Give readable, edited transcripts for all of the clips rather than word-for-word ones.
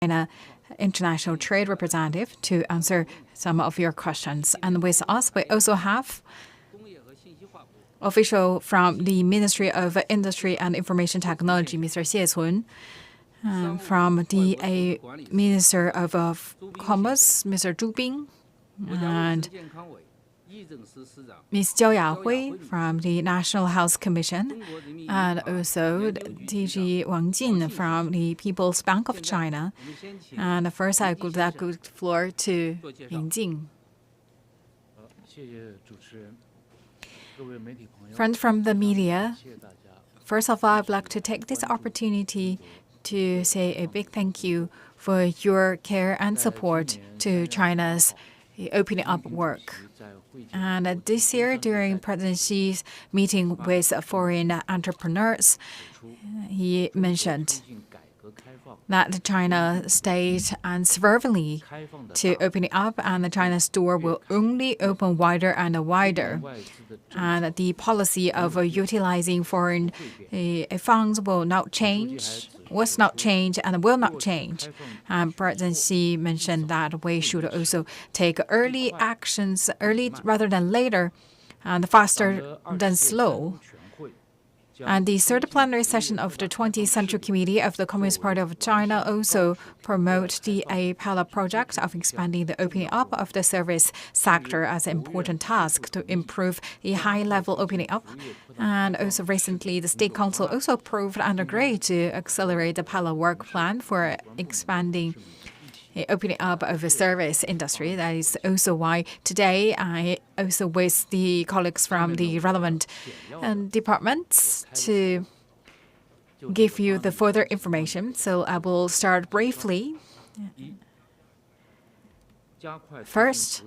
China International Trade Representative to answer some of your questions. And with us, we also have official from the Ministry of Industry and Information Technology, Mr. Xie Cun, from the Minister of Commerce, Mr. Zhu Bing, and Ms. Jiao Yahui from the National Health Commission, and also DG Wang Jin from the People's Bank of China. And first, I give that good floor to Ling Jing. Friends from the media, first of all, I'd like to take this opportunity to say a big thank you for your care and support to China's opening up work. And this year, during President Xi's meeting with foreign entrepreneurs, he mentioned that China stayed unswervingly to opening up, and China's door will only open wider and wider. And the policy of utilizing foreign funds will not change, was not change, and will not change. President Xi mentioned that we should also take early actions, early rather than later, and faster than slow. And the third plenary session of the 20th Central Committee of the Communist Party of China also promote the pilot project of expanding the opening up of the service sector as an important task to improve the high-level opening up. And also recently, the State Council also approved and agreed to accelerate the pilot work plan for expanding opening up of the service industry. That is also why today I also with the colleagues from the relevant departments to give you the further information. So I will start briefly. First,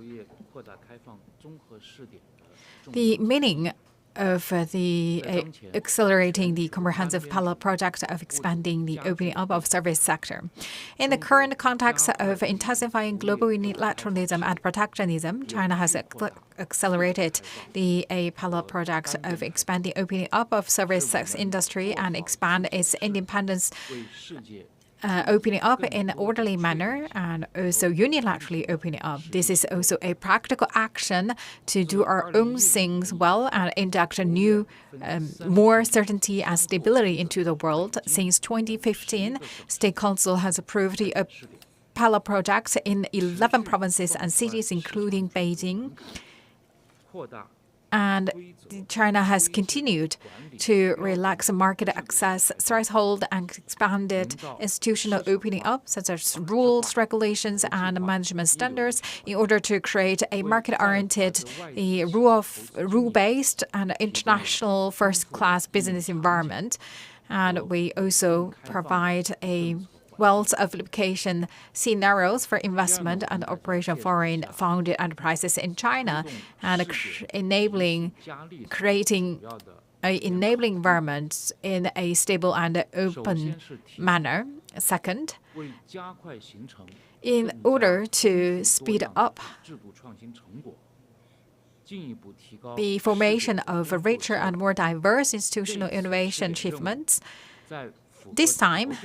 the meaning of the accelerating the comprehensive pilot project of expanding the opening up of service sector. In the current context of intensifying global unilateralism and protectionism, China has accelerated the pilot project of expanding opening up of service industry and expand its independence, opening up in an orderly manner and also unilaterally opening up. This is also a practical action to do our own things well and inject a new, more certainty and stability into the world. Since 2015, State Council has approved the pilot projects in 11 provinces and cities, including Beijing. And China has continued to relax market access threshold and expanded institutional opening up, such as rules, regulations, and management standards, in order to create a market-oriented, rule-based, and international first-class business environment. And we also provide a wealth of application scenarios for investment and operation foreign-founded enterprises in China, and creating an enabling environment in a stable and open manner. Second, in order to speed up the formation of a richer and more diverse institutional innovation achievements, this time,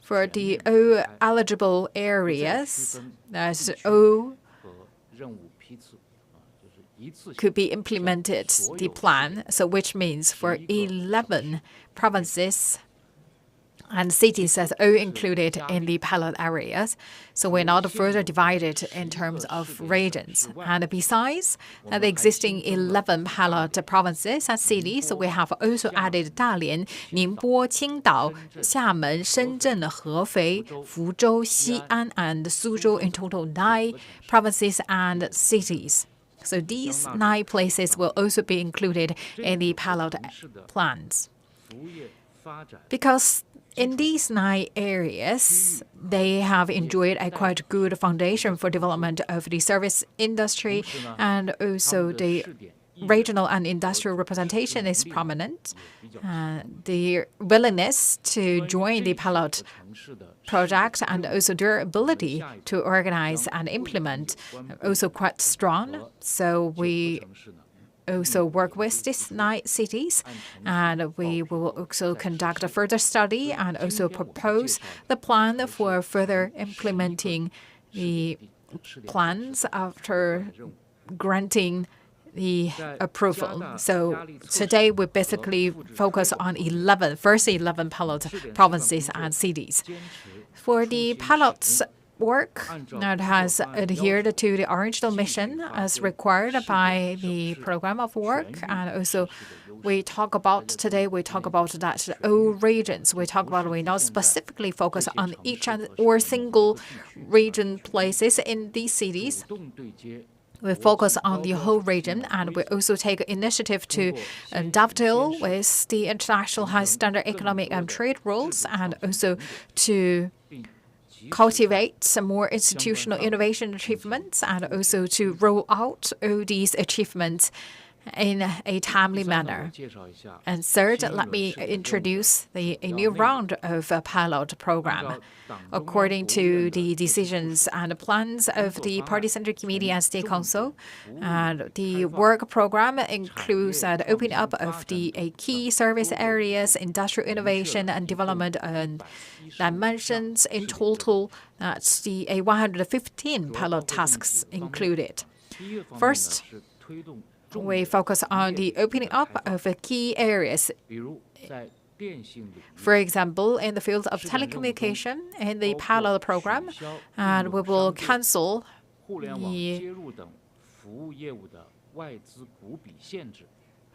for the all eligible areas, as all could be implemented, the plan, so which means for 11 provinces and cities as all included in the pilot areas. So we're not further divided in terms of regions. And besides the existing 11 pilot provinces and cities, we have also added Dalian, Ningbo, Qingdao, Xiamen, Shenzhen, Hefei, Fuzhou, Xi'an, and Suzhou, in total 9 provinces and cities. So these 9 places will also be included in the pilot plans. Because in these 9 areas, they have enjoyed a quite good foundation for development of the service industry, and also the regional and industrial representation is prominent. The willingness to join the pilot project and also their ability to organize and implement also quite strong. So we also work with these 9 cities, and we will also conduct a further study and also propose the plan for further implementing the plans after granting the approval. So today we basically focus on first 11 pilot provinces and cities. For the pilots work that has adhered to the original mission as required by the program of work, and also we talk about that all regions. We not specifically focus on each or single region places in these cities. We focus on the whole region, and we also take initiative to dovetail with the international high standard economic and trade rules, and also to cultivate some more institutional innovation achievements, and also to roll out all these achievements in a timely manner. And third, let me introduce a new round of a pilot program. According to the decisions and plans of the Party Center Committee and State Council, the work program includes the opening up of the key service areas, industrial innovation and development, and dimensions. In total, that's the 115 pilot tasks included. First, we focus on the opening up of key areas. For example, in the field of telecommunication, in the pilot program, and we will cancel the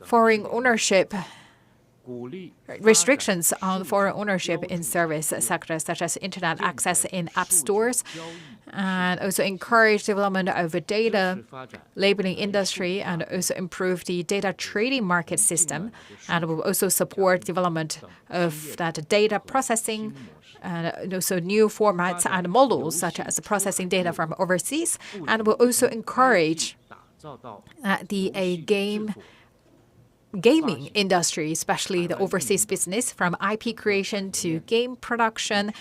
foreign ownership restrictions on foreign ownership in service sectors such as internet access in app stores, and also encourage development of a data labeling industry, and also improve the data trading market system, and will also support development of that data processing, and also new formats and models such as processing data from overseas, and will also encourage the gaming industry, especially the overseas business, from IP creation to game production,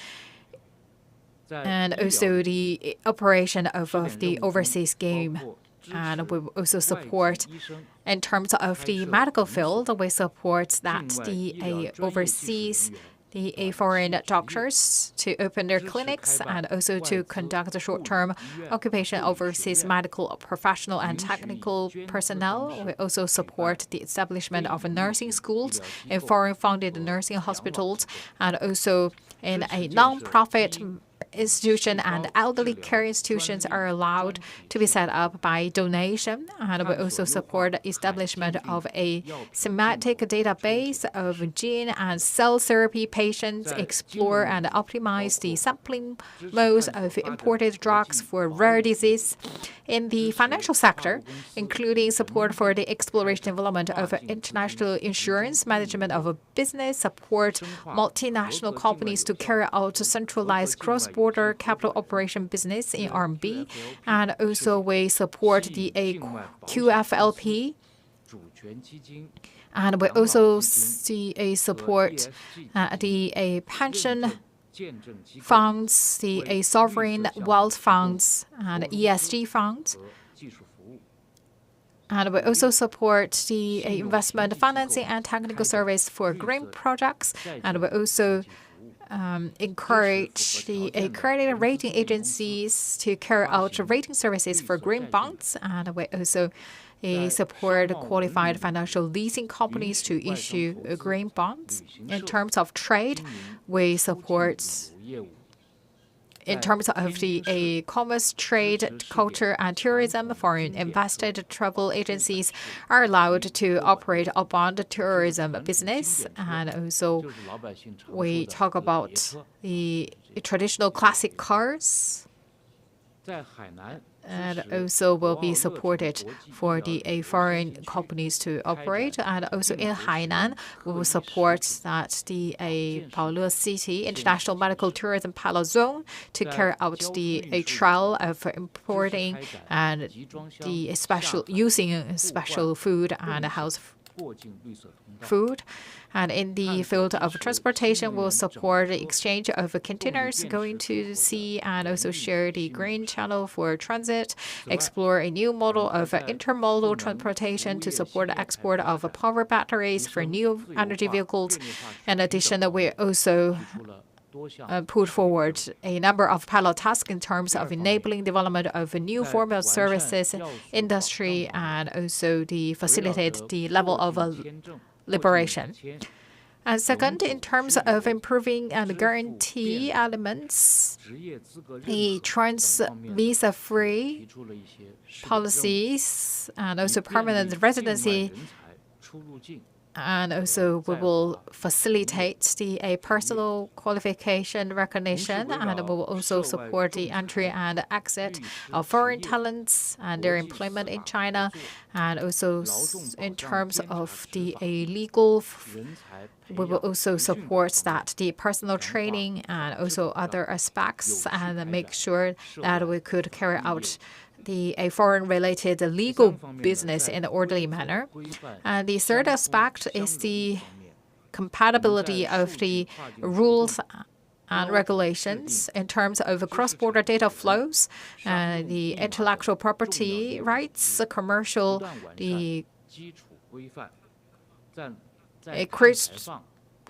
and also the operation of the overseas game. And we will also support, in terms of the medical field, we support that the overseas foreign doctors to open their clinics, and also to conduct the short-term occupation overseas medical professional and technical personnel. We also support the establishment of nursing schools in foreign-funded nursing hospitals, and also in a non-profit institution, and elderly care institutions are allowed to be set up by donation. And we also support the establishment of a semantic database of gene and cell therapy patients, explore and optimize the sampling modes of imported drugs for rare disease. In the financial sector, including support for the exploration and development of international insurance, management of a business, support multinational companies to carry out centralized cross-border capital operation business in RMB, and also we support the QFLP, and we also see a support the pension funds, the sovereign wealth funds, and ESG funds. And we also support the investment financing and technical service for green projects. And we also encourage the credit rating agencies to carry out rating services for green bonds. And we also support qualified financial leasing companies to issue green bonds. In terms of trade, we support, in terms of the commerce, trade, culture, and tourism, foreign invested travel agencies are allowed to operate upon the tourism business. And also, we talk about the traditional classic cars, and also will be supported for the foreign companies to operate. And also in Hainan, we will support that the Baole City International Medical Tourism Pilot Zone to carry out the trial of importing and the using special food and health food. And in the field of transportation, we'll support the exchange of containers going to the sea and also share the green channel for transit, explore a new model of intermodal transportation to support the export of power batteries for new energy vehicles. In addition, we also put forward a number of pilot tasks in terms of enabling development of a new form of services industry and also facilitate the level of liberation. And second, in terms of improving and guarantee elements, the trans-visa-free policies and also permanent residency. And also, we will facilitate a personal qualification recognition, and we will also support the entry and exit of foreign talents and their employment in China. And also, in terms of the legal, we will also support that the personal training and also other aspects, and make sure that we could carry out a foreign-related legal business in an orderly manner. And the third aspect is the compatibility of the rules and regulations in terms of cross-border data flows, the intellectual property rights, commercial,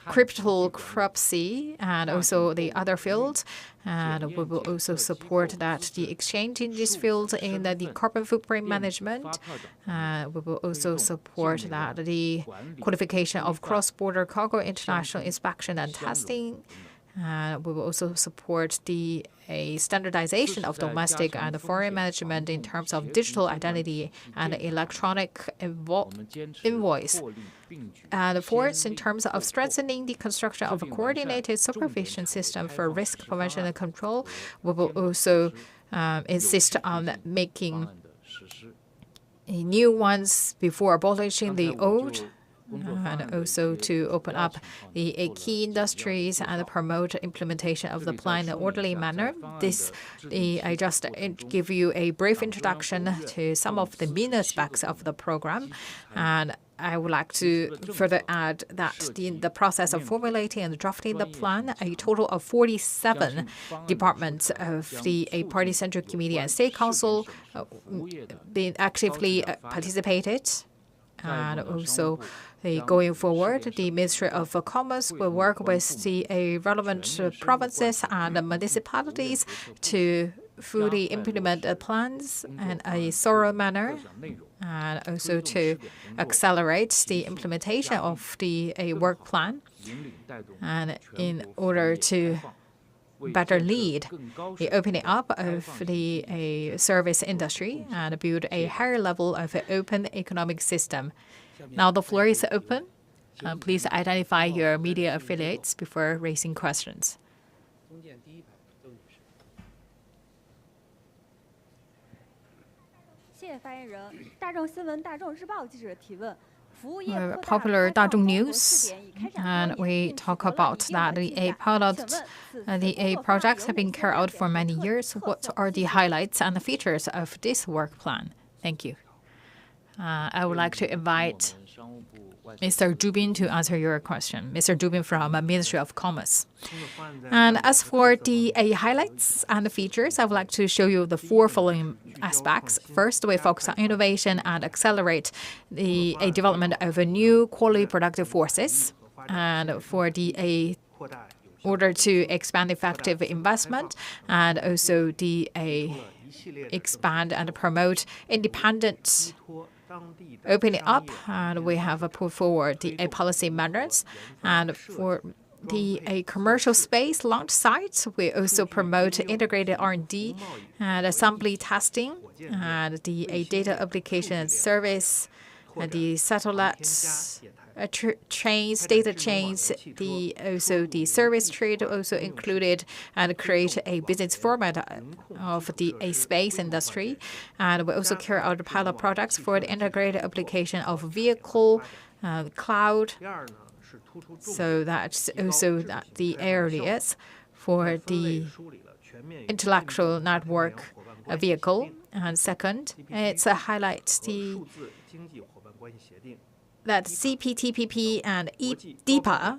cryptocurrency, and also the other fields. And we will also support that the exchange in this field in the carbon footprint management. We will also support that the qualification of cross-border cargo international inspection and testing. We will also support a standardization of domestic and foreign management in terms of digital identity and electronic invoice. And fourth, in terms of strengthening the construction of a coordinated supervision system for risk prevention and control, we will also insist on making new ones before abolishing the old, and also to open up the key industries and promote implementation of the plan in an orderly manner. I just give you a brief introduction to some of the main aspects of the program. And I would like to further add that in the process of formulating and drafting the plan, a total of 47 departments of the Party-Central Committee and State Council been actively participated. And also, going forward, the Ministry of Commerce will work with the relevant provinces and municipalities to fully implement the plans in a thorough manner, and also to accelerate the implementation of the work plan, and in order to better lead the opening up of the service industry and build a higher level of an open economic system. Now the floor is open. Please identify your media affiliates before raising questions. Popular Dazhong News, and we talk about that the projects have been carried out for many years. What are the highlights and the features of this work plan? Thank you. I would like to invite Mr. Zhubin to answer your question. Mr. Zhubin from Ministry of Commerce. And as for the highlights and the features, I would like to show you the four following aspects. First, we focus on innovation and accelerate the development of a new quality productive forces. And for the order to expand effective investment and also expand and promote independent opening up, and we have put forward the policy measures. And for the commercial space launch sites, we also promote integrated R&D and assembly testing, and the data application and service, and the satellites, chains, data chains, also the service trade also included, and create a business format of the space industry. And we also carry out pilot products for the integrated application of vehicle, cloud. So that's also the areas for the intellectual network vehicle. And second, it's highlights that CPTPP and DPA,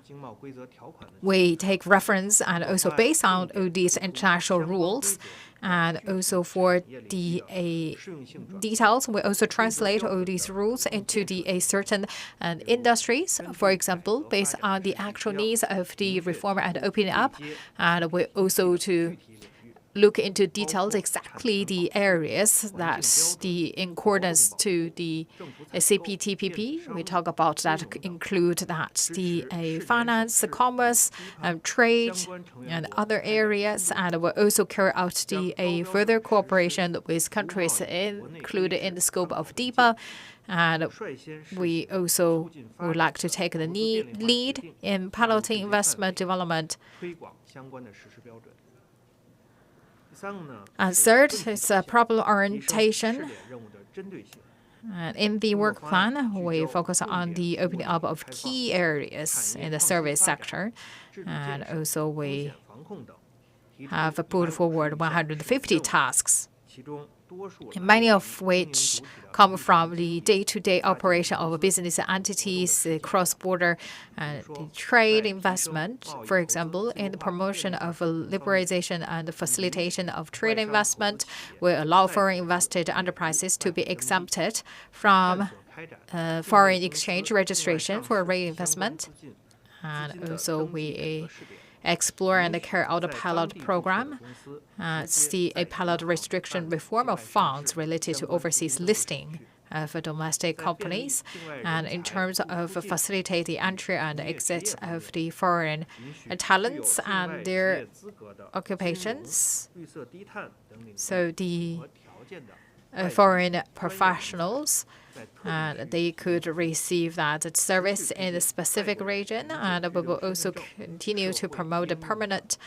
we take reference and also based on all these international rules. And also for the details, we also translate all these rules into the certain industries. For example, based on the actual needs of the reform and opening up, and we also to look into details exactly the areas that the in accordance to the CPTPP. We talk about that include that the finance, the commerce, trade, and other areas, and will also carry out the further cooperation with countries included in the scope of DPA. And we also would like to take the lead in piloting investment development. And third, it's a problem orientation. And in the work plan, we focus on the opening up of key areas in the service sector. And also we have put forward 150 tasks, many of which come from the day-to-day operation of business entities, cross-border trade investment. For example, in the promotion of liberalization and facilitation of trade investment, we allow foreign invested enterprises to be exempted from foreign exchange registration for reinvestment. And also we explore and carry out a pilot program. It's a pilot restriction reform of funds related to overseas listing for domestic companies. And in terms of facilitate the entry and exit of the foreign talents and their occupations, so the foreign professionals, and they could receive that service in a specific region, and we will also continue to promote the permanent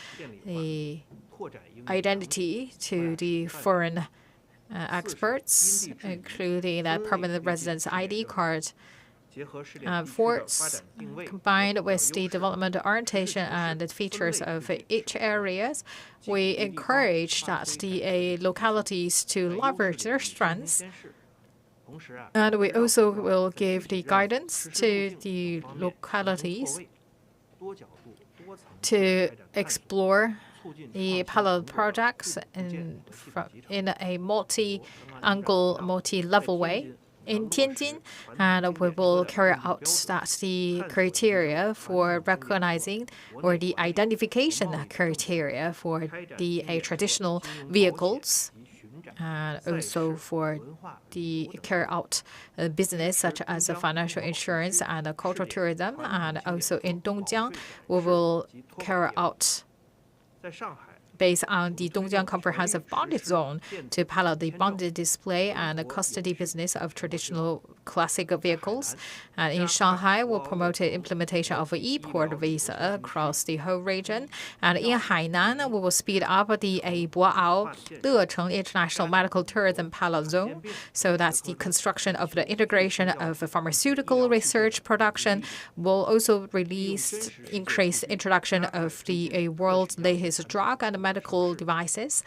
identity to the foreign experts, including that permanent residence ID card. Fourth, combined with the development orientation and the features of each areas, we encourage that the localities to leverage their strengths. And we also will give the guidance to the localities to explore the pilot projects in a multi-angle, multi-level way. In Tianjin, and we will carry out the criteria for recognizing or the identification criteria for the traditional vehicles, and also for the carry out business such as financial insurance and cultural tourism. And also in Dongjiang, we will carry out based on the Dongjiang Comprehensive Bonded Zone to pilot the bonded display and custody business of traditional classic vehicles. And in Shanghai, we'll promote the implementation of an e-port visa across the whole region. And in Hainan, we will speed up the Boao Lecheng International Medical Tourism Pilot Zone. So that's the construction of the integration of pharmaceutical research production. We'll also increase introduction of the world's latest drug and medical devices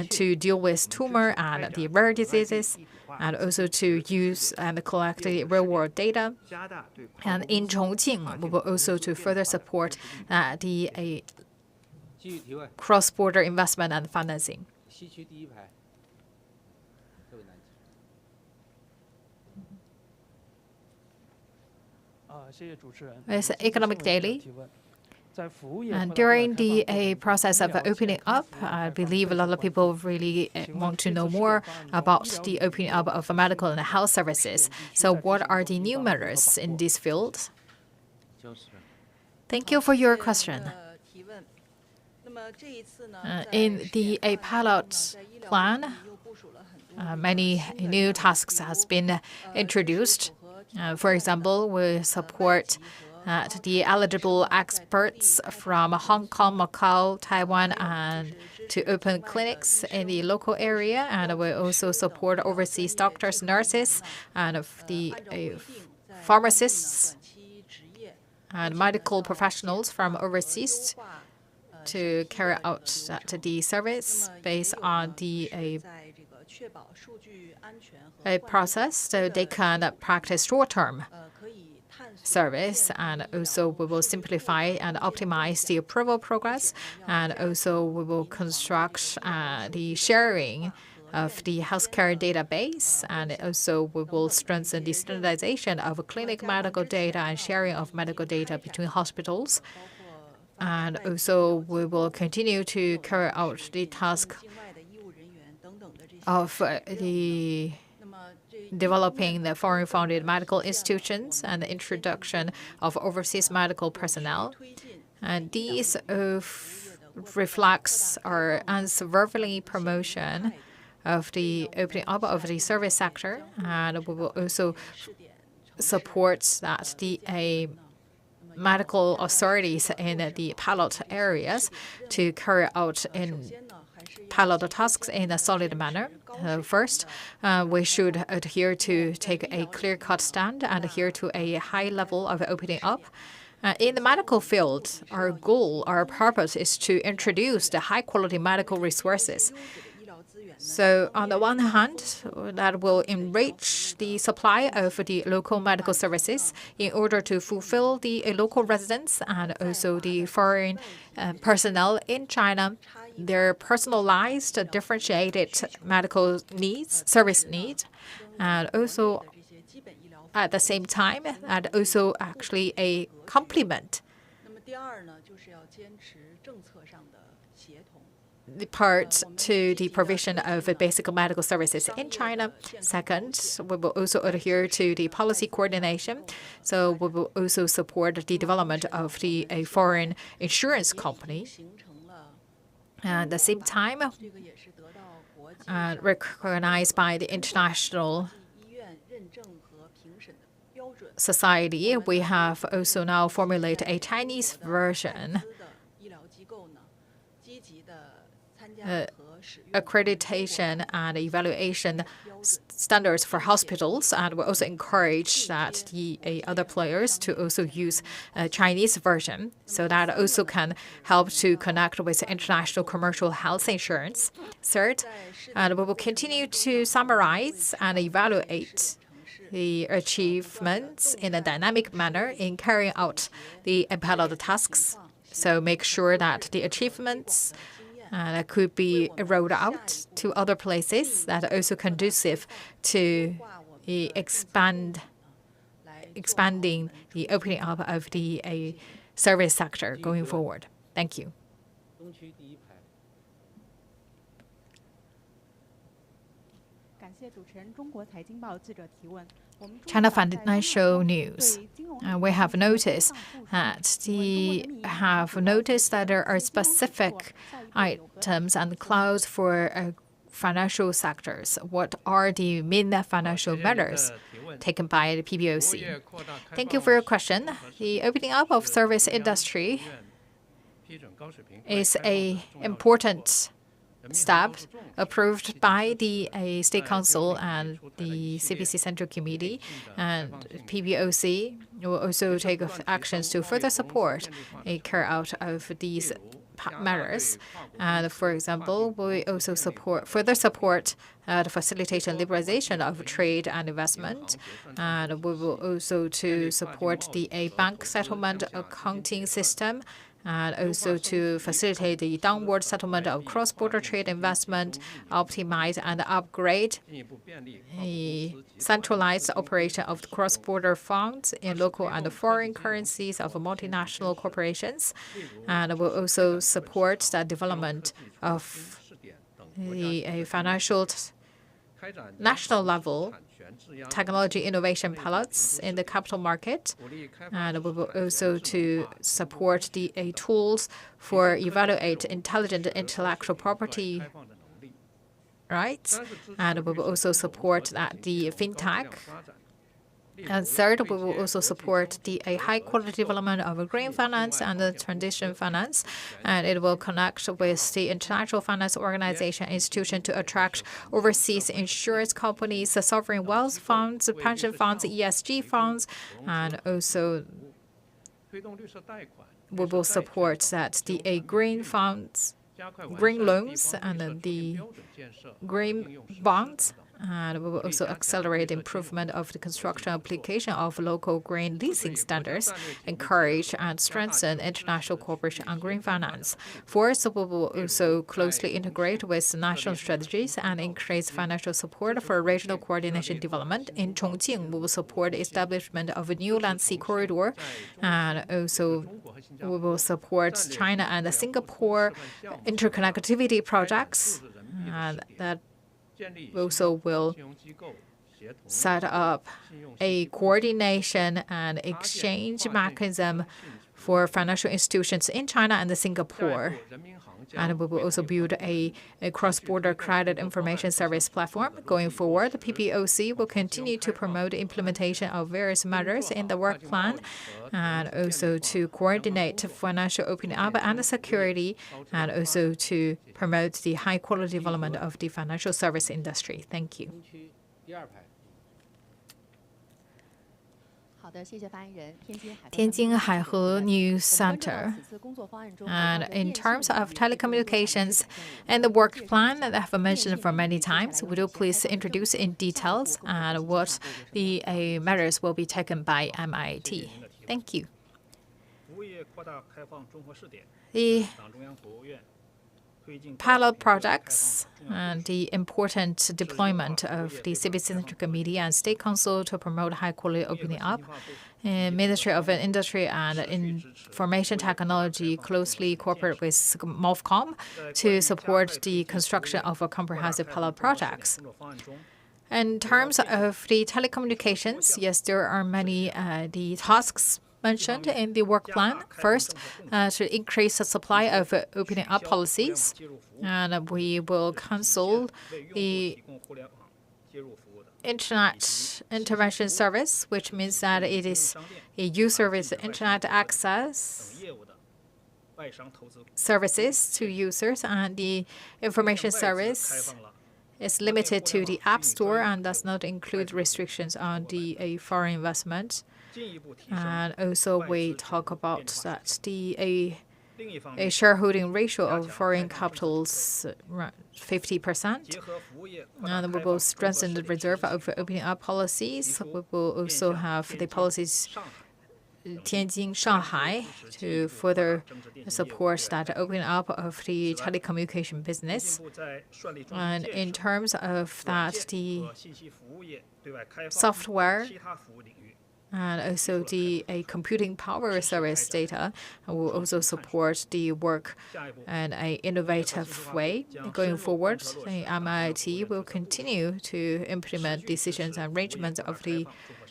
to deal with tumor and the rare diseases, and also to use and collect the real-world data. And in Chongqing, we will also to further support the cross-border investment and financing. It's Economic Daily. And during the process of opening up, I believe a lot of people really want to know more about the opening up of medical and health services. So what are the new measures in this field? Thank you for your question. In the pilot plan, many new tasks has been introduced. For example, we support the eligible experts from Hong Kong, Macau, Taiwan, and to open clinics in the local area. And we also support overseas doctors, nurses, and the pharmacists and medical professionals from overseas to carry out the service based on the a process so they can practice short-term service, and also we will simplify and optimize the approval progress, and also we will construct the sharing of the healthcare database, and also we will strengthen the standardization of clinic medical data and sharing of medical data between hospitals. And also we will continue to carry out the task of the developing the foreign-funded medical institutions and the introduction of overseas medical personnel. And these reflects our unswerving promotion of the opening up of the service sector, and we will also support that the medical authorities in the pilot areas to carry out in pilot tasks in a solid manner. First, we should adhere to take a clear-cut stand and adhere to a high level of opening up. In the medical field, our goal, our purpose is to introduce the high-quality medical resources. So on the one hand, that will enrich the supply of the local medical services in order to fulfill the local residents and also the foreign personnel in China, their personalized, differentiated medical needs, service needs, and also at the same time, and also actually a complement the part to the provision of basic medical services in China. Second, we will also adhere to the policy coordination. So we will also support the development of a foreign insurance company. At the same time, recognized by the international society, we have also now formulated a Chinese version accreditation and evaluation standards for hospitals, and we also encourage that the other players to also use a Chinese version, so that also can help to connect with international commercial health insurance. Third, and we will continue to summarize and evaluate the achievements in a dynamic manner in carrying out the pilot tasks. So make sure that the achievements could be rolled out to other places that are also conducive to expanding the opening up of the service sector going forward. Thank you. China Financial News. We have noticed that there are specific items and clauses for financial sectors. What are the main financial measures taken by the PBOC? Thank you for your question. The opening up of service industry is an important step approved by the State Council and the CPC Central Committee, and PBOC will also take actions to further support a carry out of these matters. And for example, we also further support the facilitation and liberalization of trade and investment, and we will also to support the bank settlement accounting system, and also to facilitate the downward settlement of cross-border trade investment, optimize and upgrade the centralized operation of the cross-border funds in local and foreign currencies of multinational corporations, and will also support the development of the financial national level technology innovation pilots in the capital market, and we will also to support the tools for evaluate intelligent intellectual property rights, and we will also support the fintech. And third, we will also support the high-quality development of green finance and the transition finance, and it will connect with the international finance organization institution to attract overseas insurance companies, sovereign wealth funds, pension funds, ESG funds, and also we will support that the green funds, green loans, and the green bonds, And we will also accelerate improvement of the construction application of local green leasing standards, encourage and strengthen international cooperation on green finance. Fourth, we will also closely integrate with national strategies and increase financial support for regional coordination development. In Chongqing, we will support the establishment of a new land sea corridor, and also we will support China and Singapore interconnectivity projects, and that also will set up a coordination and exchange mechanism for financial institutions in China and Singapore. And we will also build a cross-border credit information service platform. Going forward, the PBOC will continue to promote the implementation of various measures in the work plan, and also to coordinate financial opening up and security, and also to promote the high-quality development of the financial service industry. Thank you. Tianjin Haihe News Center. And in terms of telecommunications and the work plan that I have mentioned for many times, would you please introduce in details and what the measures will be taken by MIT? Thank you. The pilot projects and the important deployment of the civic-centric media and State Council to promote high-quality opening up. Ministry of Industry and Information Technology closely cooperate with MOFCOM to support the construction of a comprehensive pilot projects. In terms of the telecommunications, yes, there are many the tasks mentioned in the work plan. First, to increase the supply of opening up policies, and we will cancel the Internet intervention service, which means that it is a user with Internet access services to users, and the information service is limited to the App Store and does not include restrictions on the foreign investment. And also we talk about that a shareholding ratio of foreign capitals 50%. And we will strengthen the reserve of opening up policies. We will also have the policies Tianjin, Shanghai to further support that opening up of the telecommunication business. And in terms of that, the software and also the computing power service data will also support the work in an innovative way. Going forward, the MIT will continue to implement decisions and arrangements of the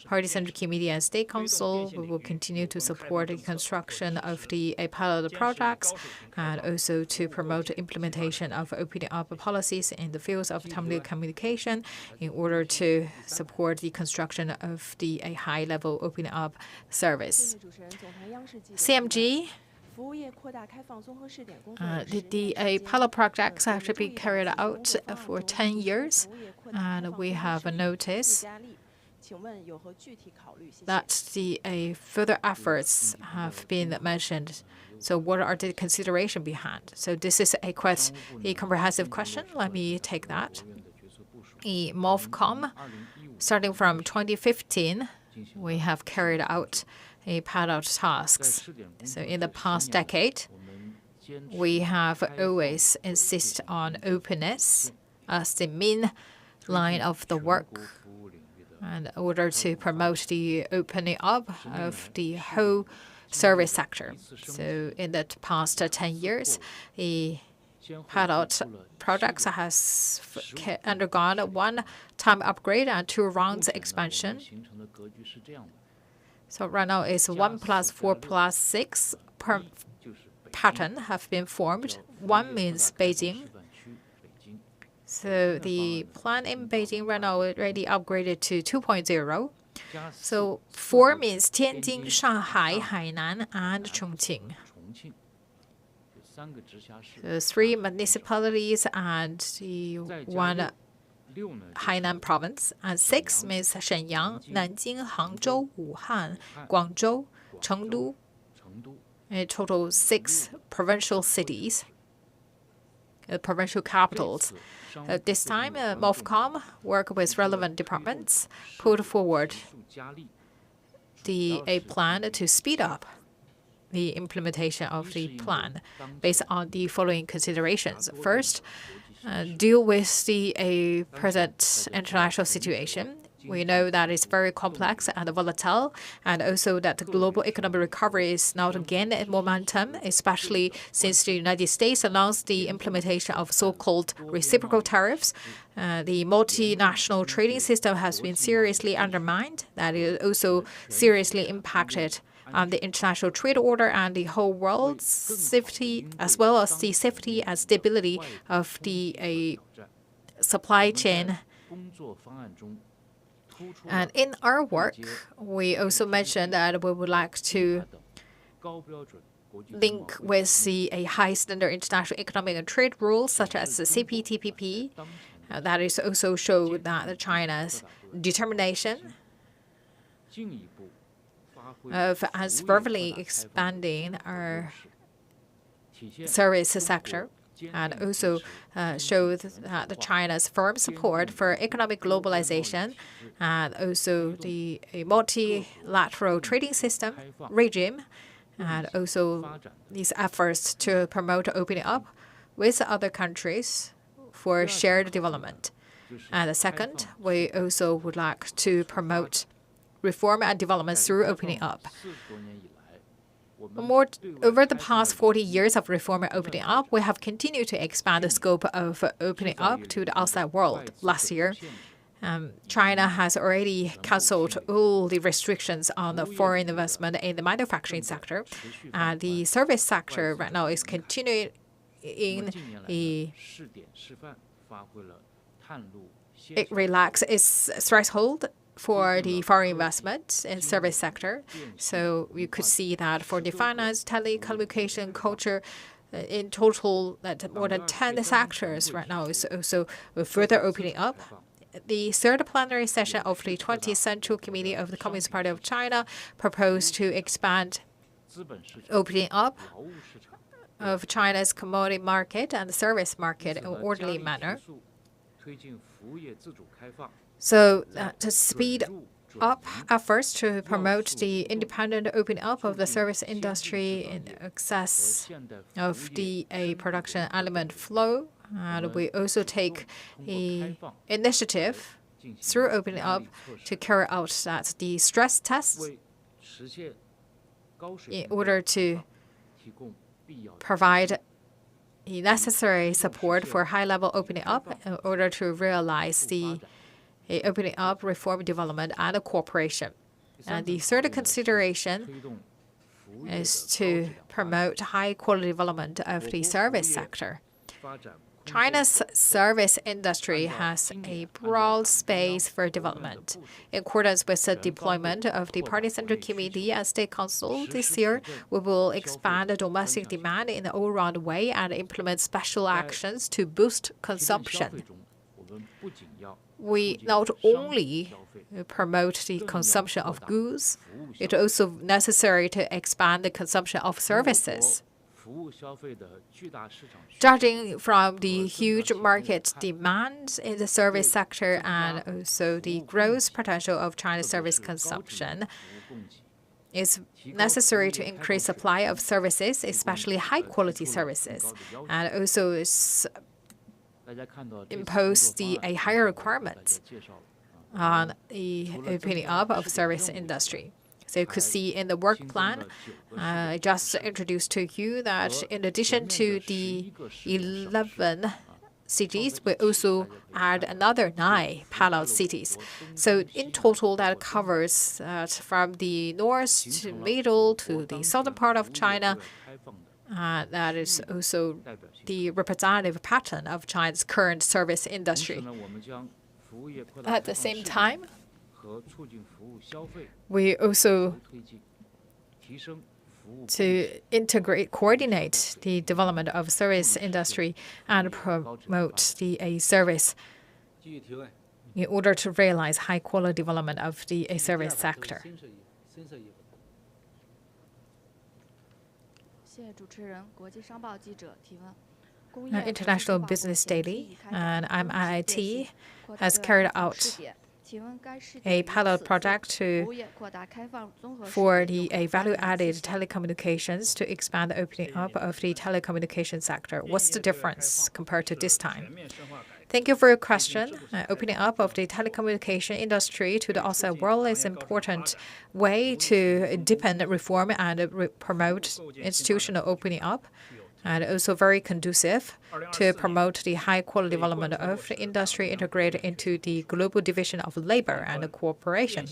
Party-Centric Media and State Council. We will continue to support the construction of the pilot projects and also to promote the implementation of opening up policies in the fields of telecommunication in order to support the construction of the high-level opening up service. CMG. The pilot projects have to be carried out for 10 years, and we have noticed that the further efforts have been mentioned. So what are the considerations behind? So this is quite a comprehensive question. Let me take that. The MOFCOM, starting from 2015, we have carried out a pilot tasks. So in the past decade, we have always insisted on openness as the main line of the work, in order to promote the opening up of the whole service sector. So in the past 10 years, the pilot projects has undergone one time upgrade and 2 rounds expansion. So right now it's 1+4+6 per pattern have been formed. 1 means Beijing. So the plan in Beijing right now already upgraded to 2.0. So 4 means Tianjin, Shanghai, Hainan, and Chongqing. So 3 municipalities and the 1 Hainan province. And 6 means Shenyang, Nanjing, Hangzhou, Wuhan, Guangzhou, Chengdu. A total 6 provincial cities. provincial capitals. This time, MOFCOM worked with relevant departments, put forward a plan to speed up the implementation of the plan based on the following considerations. First, deal with the present international situation. We know that it's very complex and volatile, and also that the global economic recovery is now gaining momentum, especially since the United States announced the implementation of so-called reciprocal tariffs. The multinational trading system has been seriously undermined. That is also seriously impacted on the international trade order and the whole world's safety, as well as the safety and stability of the supply chain. And in our work, we also mentioned that we would like to link with a high standard international economic and trade rules such as the CPTPP. That is also show that China's determination of as verbally expanding our service sector, and also shows that China's firm support for economic globalization and also a multilateral trading system regime, and also these efforts to promote opening up with other countries for shared development. And the second, we also would like to promote reform and development through opening up. Over the past 40 years of reform and opening up, we have continued to expand the scope of opening up to the outside world. Last year, China has already cancelled all the restrictions on the foreign investment in the manufacturing sector. The service sector right now is continuing it relaxed its threshold for the foreign investment in service sector. So you could see that for the finance, telecommunication, culture, in total, that more than 10 sectors right now is also further opening up. The third plenary session of the 20th Central Committee of the Communist Party of China proposed to expand opening up of China's commodity market and the service market in an orderly manner. So to speed up efforts to promote the independent opening up of the service industry in excess of the production element flow, and we also take the initiative through opening up to carry out the stress tests in order to provide the necessary support for high-level opening up in order to realize the opening up, reform, development, and cooperation. And the third consideration is to promote high-quality development of the service sector. China's service industry has a broad space for development. In accordance with the deployment of the Party Central Committee and State Council this year, we will expand the domestic demand in an all-round way and implement special actions to boost consumption. We not only promote the consumption of goods, it's also necessary to expand the consumption of services. Judging from the huge market demand in the service sector and also the growth potential of China's service consumption, it's necessary to increase supply of services, especially high-quality services, and also impose a higher requirement on the opening up of service industry. So you could see in the work plan, I just introduced to you that in addition to the 11 cities, we also add another 9 pilot cities. So in total, that covers from the north to middle to the southern part of China. That is also the representative pattern of China's current service industry. At the same time, we also to integrate, coordinate the development of service industry and promote the service in order to realize high-quality development of the service sector. 谢谢主持人。国际商报记者提问： International Business Daily, and MIIT has carried out a pilot project for the value-added telecommunications to expand the opening up of the telecommunication sector. What's the difference compared to this time? Thank you for your question. Opening up of the telecommunication industry to the outside world is an important way to deepen reform and promote institutional opening up, and also very conducive to promote the high-quality development of the industry integrated into the global division of labor and cooperation.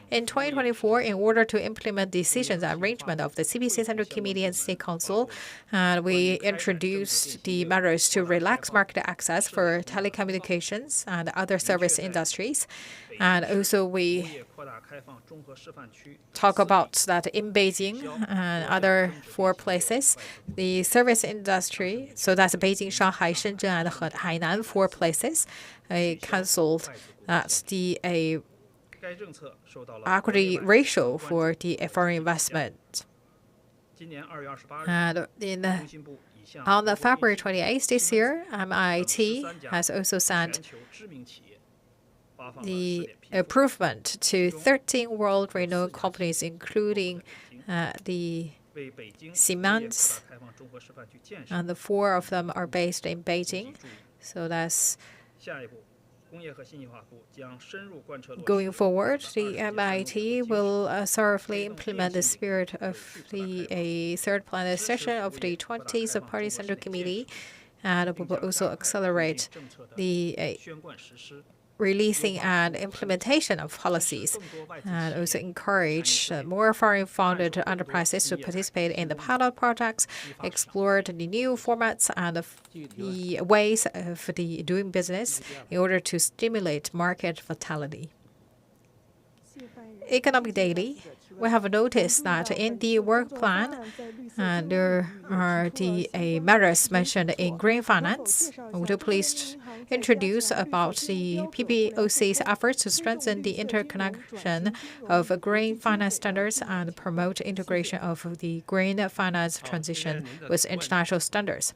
In 2024, in order to implement decisions and arrangement of the CPC Central Committee and State Council, we introduced the measures to relax market access for telecommunications and other service industries. And also we talk about that in Beijing and other 4 places, the service industry, so that's Beijing, Shanghai, Shenzhen, and Hainan, 4 places, cancelled that the equity ratio for the foreign investment. And on February 28th this year, MIIT has also sent the improvement to 13 world-renowned companies, including the Siemens, and the 4 of them are based in Beijing. So that's going forward, the MIT will thoroughly implement the spirit of the third plenary session of the 20th Party Central Committee, and will also accelerate the releasing and implementation of policies, and also encourage more foreign-funded enterprises to participate in the pilot projects, explore the new formats and the ways of doing business in order to stimulate market vitality. Economic Daily, we have noticed that in the work plan, there are the measures mentioned in green finance. Would you please introduce about the PBOC's efforts to strengthen the interconnection of green finance standards and promote integration of the green finance transition with international standards?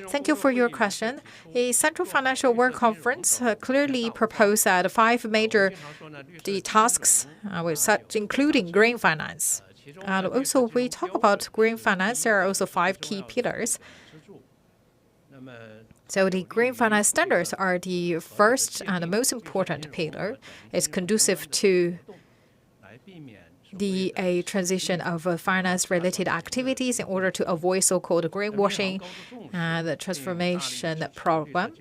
Thank you for your question. A Central Financial Work Conference clearly proposed that 5 major tasks including green finance. And also, we talk about green finance, there are also 5 key pillars. So the green finance standards are the first and the most important pillar. It's conducive to the transition of finance-related activities in order to avoid so-called greenwashing and the transformation problem.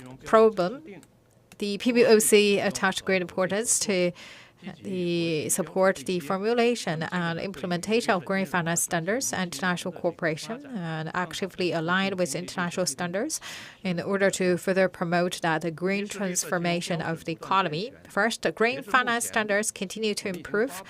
The PBOC attached great importance to support the formulation and implementation of green finance standards and international cooperation, and actively aligned with international standards in order to further promote the green transformation of the economy. First, the green finance standards continue to improve.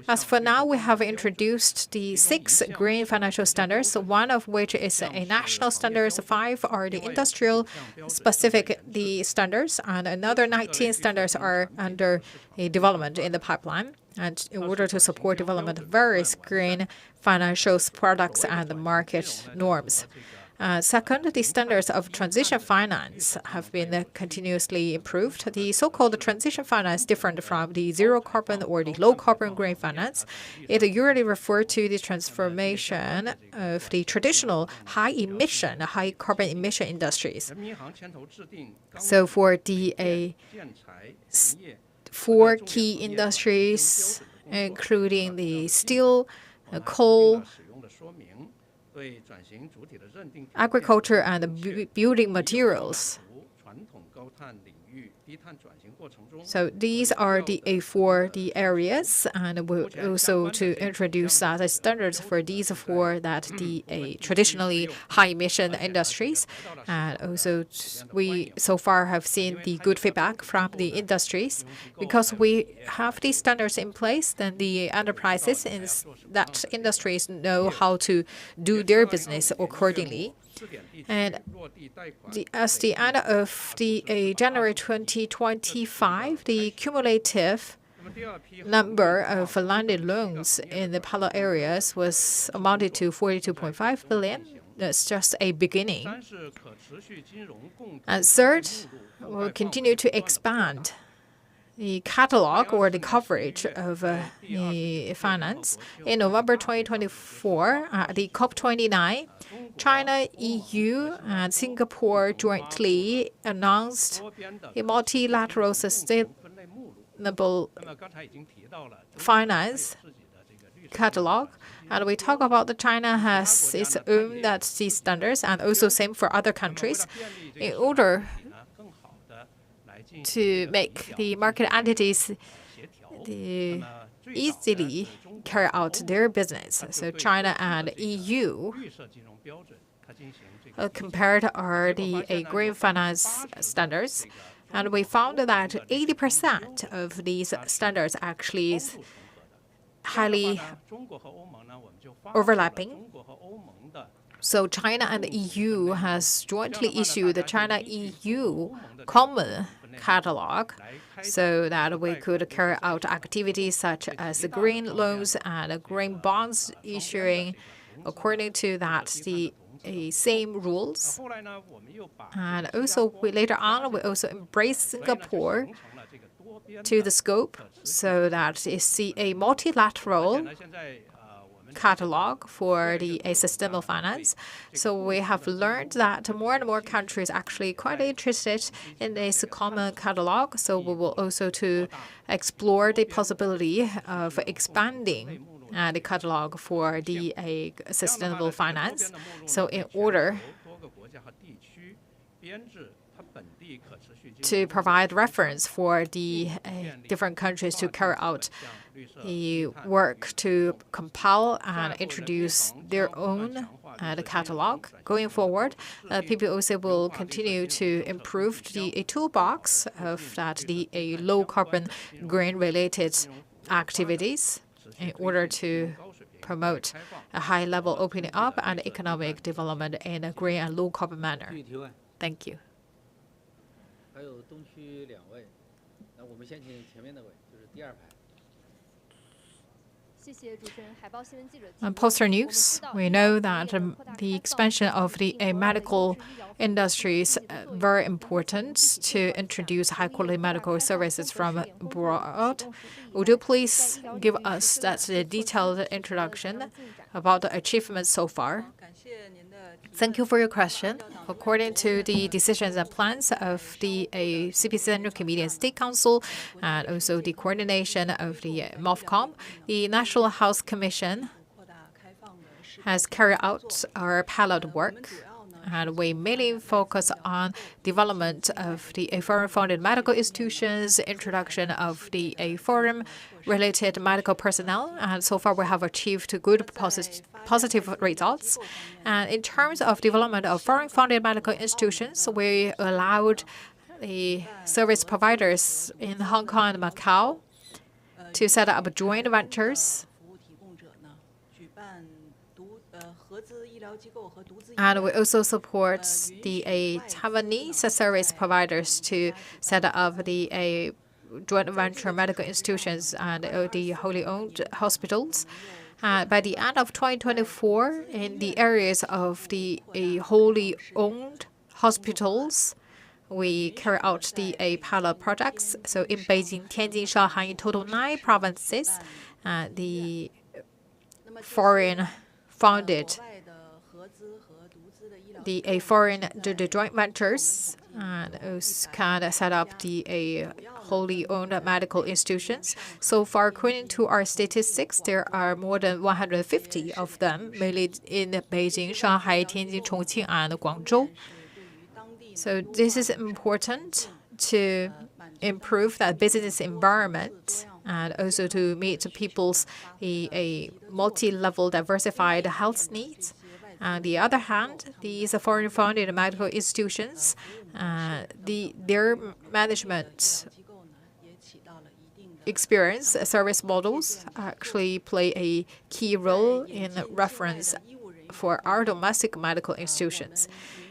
As for now, we have introduced the 6 green financial standards, one of which is a national standards, 5 are the industrial specific standards, and another 19 standards are under development in the pipeline, and in order to support development of various green financial products and market norms. Second, the standards of transition finance have been continuously improved. The so-called transition finance different from the zero carbon or the low carbon green finance. It usually refers to the transformation of the traditional high carbon emission industries. So for the 4 key industries, including the steel, coal, agriculture, and building materials. So these are the 4 areas, and we'll also to introduce the standards for these 4 the traditionally high emission industries. And also we so far have seen the good feedback from the industries. Because we have these standards in place, then the enterprises in that industries know how to do their business accordingly. And as the end of the January 2025, the cumulative number of landed loans in the pilot areas was amounted to 42.5 billion. it's just a beginning. And third, we'll continue to expand the catalog or the coverage of the finance. In November 2024, at the COP29, China, EU, and Singapore jointly announced a multilateral sustainable finance catalog. And we talk about that China has its own these standards, and also same for other countries, in order to make the market entities easily carry out their business. So China and EU compared are the green finance standards. And we found that 80% of these standards actually is highly overlapping. So China and EU has jointly issued the China-EU common catalog so that we could carry out activities such as green loans and green bonds issuing according to that the same rules. And also later on we also embraced Singapore to the scope so that it's a multilateral catalog for a sustainable finance. So we have learned that more and more countries actually quite interested in this common catalog. So we will also to explore the possibility of expanding the catalog for the sustainable finance. So in order to provide reference for the different countries to carry out the work to compile and introduce their own the catalog. Going forward, PBOC will continue to improve the toolbox of the low carbon green related activities in order to promote a high level opening up and economic development in a green and low carbon manner. Thank you. On Poster News, we know that the expansion of the medical industry is very important to introduce high-quality medical services from abroad. Would you please give us that detailed introduction about the achievements so far? Thank you for your question. According to the decisions and plans of the CPC Central Committee and State Council, and also the coordination of the MOFCOM, the National Health Commission has carried out our pilot work. And we mainly focus on development of the foreign-funded medical institutions, introduction of the foreign-related medical personnel, and so far we have achieved good positive results. And in terms of development of foreign-funded medical institutions, we allowed the service providers in Hong Kong and Macau to set up joint ventures. And we also support the Taiwanese service providers to set up the joint venture medical institutions and the wholly owned hospitals. By the end of 2024, in the areas of the wholly owned hospitals, we carry out the pilot projects. So in Beijing, Tianjin, Shanghai, in total 9 provinces, the foreign-funded the joint ventures and can set up the wholly owned medical institutions. So far, according to our statistics, there are more than 150 of them, mainly in Beijing, Shanghai, Tianjin, Chongqing, and Guangzhou. So this is important to improve that business environment and also to meet people's a multi-level diversified health needs. On the other hand, these foreign-funded medical institutions, their management experience, service models actually play a key role in reference for our domestic medical institutions.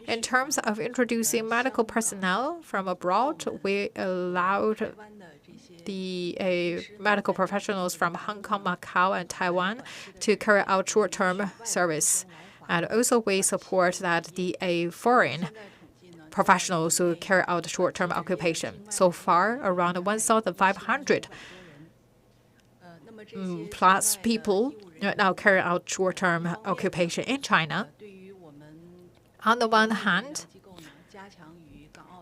In terms of introducing medical personnel from abroad, we allowed the medical professionals from Hong Kong, Macau, and Taiwan to carry out short-term service And also we support that the foreign professionals who carry out short-term occupation. So far, around 1,500 plus people now carry out short-term occupation in China. On the one hand,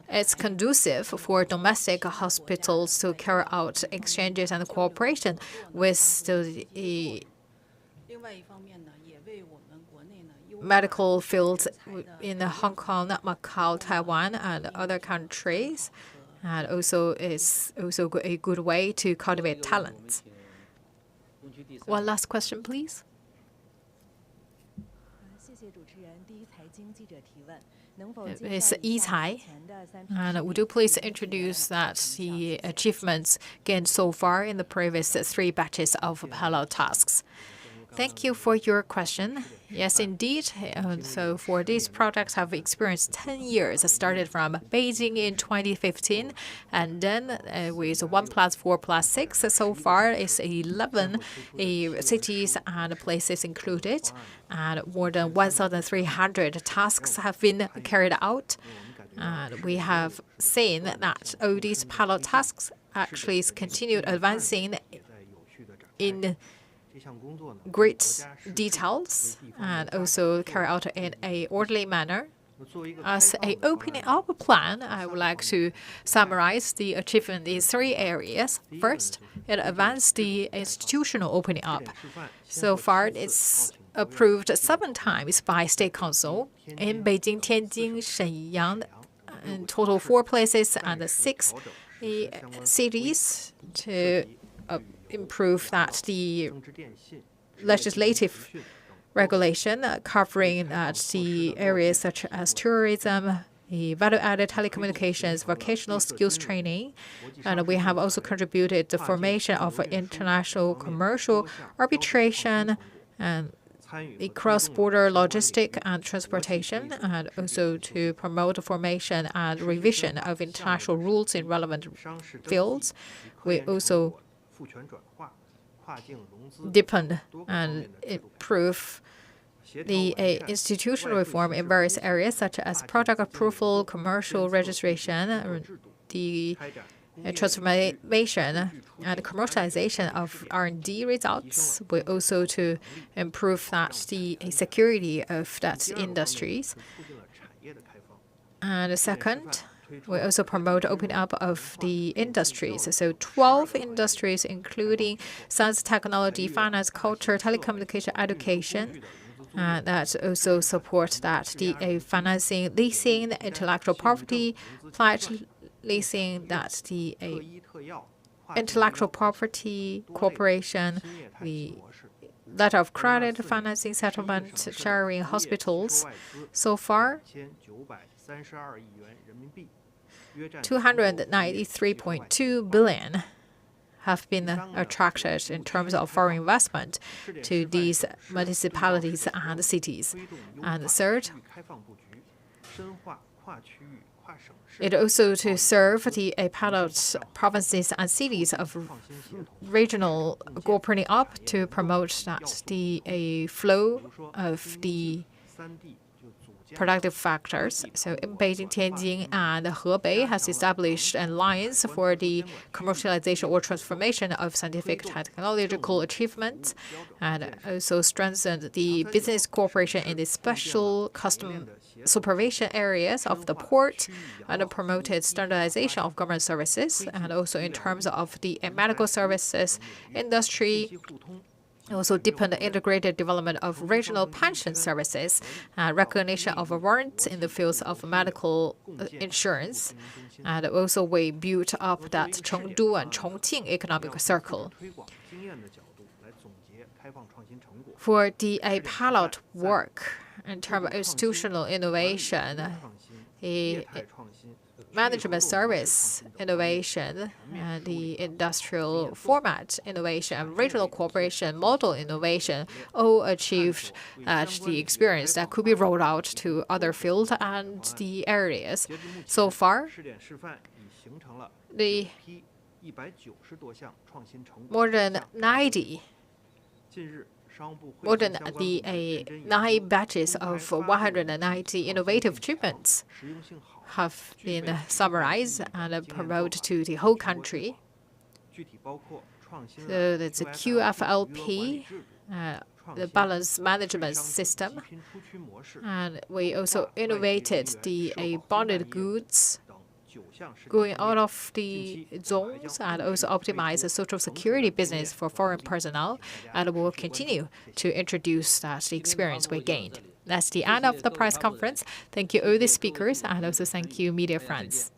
it's conducive for domestic hospitals to carry out exchanges and cooperation with the medical fields in Hong Kong, Macau, Taiwan, and other countries. And also is also a good way to cultivate talents. One last question, please. It's Yi-Cai. And would you please introduce the achievements gained so far in the previous 3 batches of parallel tasks? Thank you for your question. Yes, indeed. So for these projects, have experienced 10 years. I started from Beijing in 2015, and then with 1+4+6, so far it's 11 cities and places included, and more than 1,300 tasks have been carried out. And we have seen that all these pilot tasks actually continued advancing in great details and also carry out in an orderly manner. As an opening up plan, I would like to summarize the achievement in 3 areas. First, it advanced the institutional opening up. So far, it's approved 7 times by State Council in Beijing, Tianjin, Shenyang, in total 4 places and 6 cities to improve that the legislative regulation covering the areas such as tourism, the value-added telecommunications, vocational skills training, and we have also contributed the formation of international commercial arbitration and the cross-border logistic and transportation, and also to promote the formation and revision of international rules in relevant fields. We also deepen and improve the institutional reform in various areas such as project approval, commercial registration, the transformation and commercialization of R&D results. We also to improve that the security of that industries. And second, we also promote opening up of the industries. So 12 industries, including science, technology, finance, culture, telecommunication, education, that also support that the financing, leasing, intellectual property, pledge leasing, that the intellectual property cooperation, the letter of credit, financing, settlement, sharing, hospitals. So far, 293.2 billion have been attracted in terms of foreign investment to these municipalities and cities. And third, it also to serve the pilot provinces and cities of regional opening up to promote that the flow of the productive factors. So in Beijing, Tianjin, and Hebei has established an alliance for the commercialization or transformation of scientific technological achievements, and also strengthened the business cooperation in the special custom supervision areas of the port, and promoted standardization of government services, and also in terms of the medical services industry. Also deepened the integrated development of regional pension services, recognition of warrants in the fields of medical insurance, and also we built up that Chengdu and Chongqing economic circle. For the pilot work in terms of institutional innovation, the management service innovation, and the industrial format innovation, and regional cooperation model innovation all achieved the experience that could be rolled out to other fields and the areas. So far, the more than 90 more than the 9 batches of 190 innovative treatments have been summarized and promoted to the whole country. So that's a QFLP, the balance management system. And we also innovated the bonded goods going out of the zones and also optimize the social security business for foreign personnel, and will continue to introduce the experience we gained. That's the end of the press conference. Thank you all the speakers, and also thank you media friends.